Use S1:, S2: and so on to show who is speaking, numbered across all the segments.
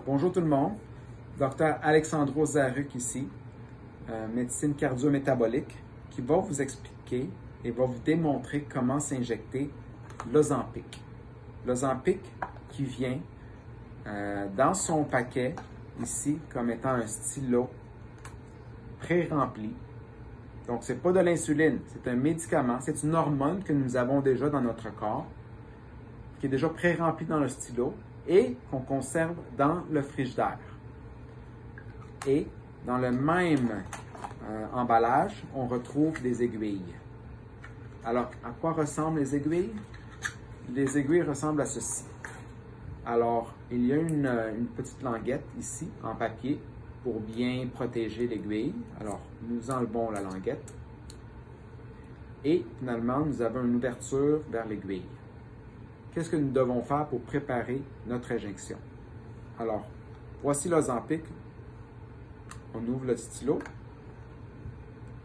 S1: Bonjour tout le monde, Dr Alexandros Zaruc ici, médecine cardio-métabolique, qui va vous expliquer et va vous démontrer comment s'injecter l'Ozempic. L'Ozempic qui vient dans son paquet ici comme étant un stylo pré-rempli. Donc, ce n'est pas de l'insuline, c'est un médicament, c'est une hormone que nous avons déjà dans notre corps, qui est déjà pré-rempli dans le stylo et qu'on conserve dans le frigidaire. Et dans le même emballage, on retrouve des aiguilles. Alors, à quoi ressemblent les aiguilles? Les aiguilles ressemblent à ceci. Alors, il y a une petite languette ici, en papier, pour bien protéger l'aiguille. Alors, nous enlevons la languette. Et finalement, nous avons une ouverture vers l'aiguille. Qu'est-ce que nous devons faire pour préparer notre injection? Alors, voici l'Ozempic. On ouvre le stylo.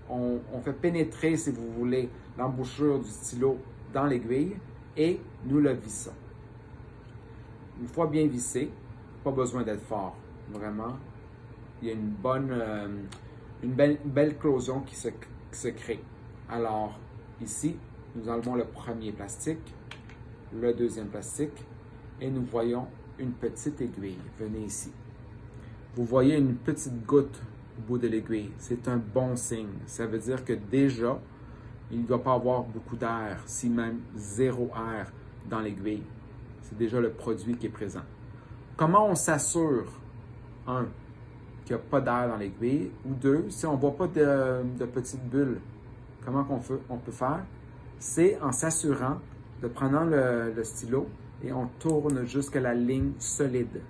S1: On fait pénétrer, si vous voulez, l'embouchure du stylo dans l'aiguille et nous le vissons. Une fois bien vissé, pas besoin d'être fort. Vraiment, il y a une belle éclosion qui se crée. Alors, ici, nous enlevons le premier plastique, le deuxième plastique, et nous voyons une petite aiguille. Venez ici. Vous voyez une petite goutte au bout de l'aiguille. C'est un bon signe. Ça veut dire que déjà, il ne doit pas avoir beaucoup d'air, si même zéro air dans l'aiguille. C'est déjà le produit qui est présent. Comment on s'assure, un, qu'il n'y a pas d'air dans l'aiguille, ou deux, si on ne voit pas de petites bulles, comment on peut faire? C'est en s'assurant de prendre le stylo et on tourne jusqu'à la ligne solide,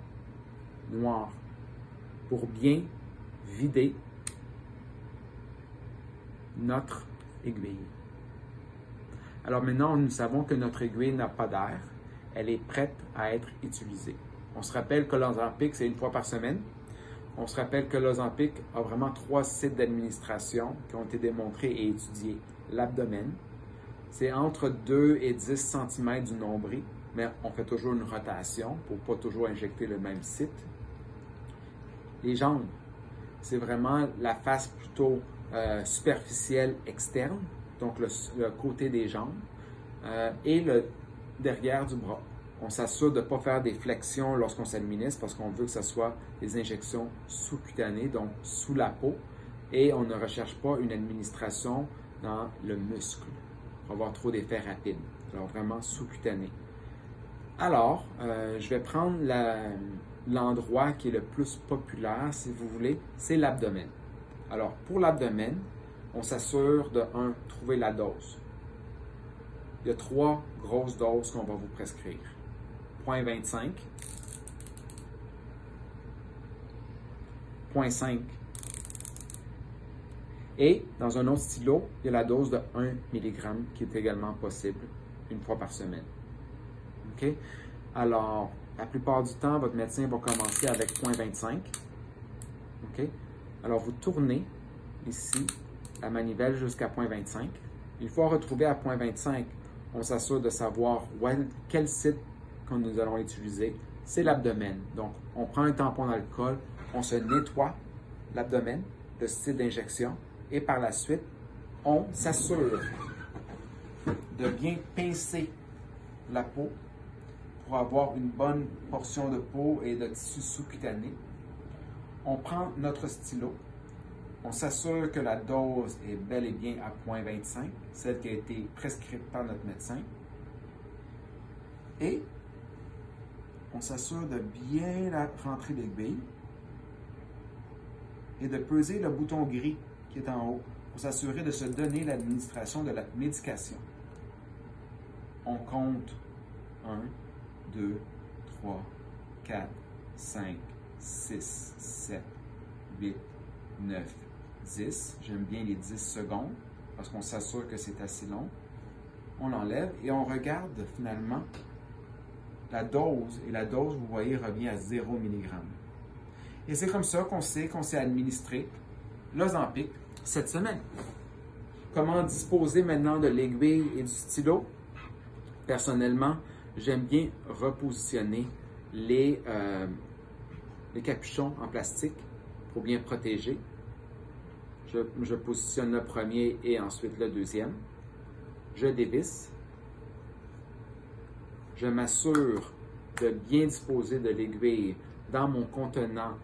S1: noire, pour bien vider notre aiguille. Alors maintenant, nous savons que notre aiguille n'a pas d'air. Elle est prête à être utilisée. On se rappelle que l'Ozempic, c'est une fois par semaine. On se rappelle que l'Ozempic a vraiment 3 sites d'administration qui ont été démontrés et étudiés. L'abdomen, c'est entre 2 et 10 cm du nombril, mais on fait toujours une rotation pour ne pas toujours injecter le même site. Les jambes, c'est vraiment la face plutôt superficielle externe, donc le côté des jambes, et le derrière du bras. On s'assure de ne pas faire des flexions lorsqu'on s'administre parce qu'on veut que ce soit des injections sous-cutanées, donc sous la peau, et on ne recherche pas une administration dans le muscle pour avoir trop d'effets rapides. Alors vraiment sous-cutané. Alors, je vais prendre l'endroit qui est le plus populaire, si vous voulez, c'est l'abdomen. Alors, pour l'abdomen, on s'assure de, trouver la dose. Il y a 3 grosses doses qu'on va vous prescrire. 0,25, 0,5 et dans un autre stylo, il y a la dose de 1 mg qui est également possible une fois par semaine. OK? Alors, la plupart du temps, votre médecin va commencer avec 0,25. OK? Alors, vous tournez ici la manivelle jusqu'à 0,25. Une fois retrouvé à 0,25, on s'assure de savoir quel site que nous allons utiliser. C'est l'abdomen. Donc, on prend un tampon d'alcool, on se nettoie l'abdomen, le site d'injection, et par la suite, on s'assure de bien pincer la peau pour avoir une bonne portion de peau et de tissu sous-cutané. On prend notre stylo, on s'assure que la dose est bel et bien à 0,25, celle qui a été prescrite par notre médecin. Et on s'assure de bien rentrer l'aiguille et de peser le bouton gris qui est en haut pour s'assurer de se donner l'administration de la médication. On compte 1, 2, 3, 4, 5, 6, 7, 8, 9, 10. J'aime bien les 10 secondes parce qu'on s'assure que c'est assez long. On enlève et on regarde finalement la dose. Et la dose, vous voyez, revient à 0 mg. Et c'est comme ça qu'on sait qu'on s'est administré l'Ozempic cette semaine. Comment disposer maintenant de l'aiguille et du stylo? Personnellement, j'aime bien repositionner le capuchon en plastique pour bien protéger. Je positionne le premier et ensuite le deuxième. Je dévisse. Je m'assure de bien disposer de l'aiguille dans mon contenant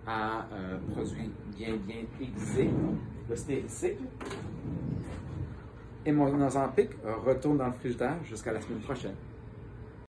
S1: à produit bien aiguisé, le stéricycle. Et mon Ozempic retourne dans le frigidaire jusqu'à la semaine prochaine.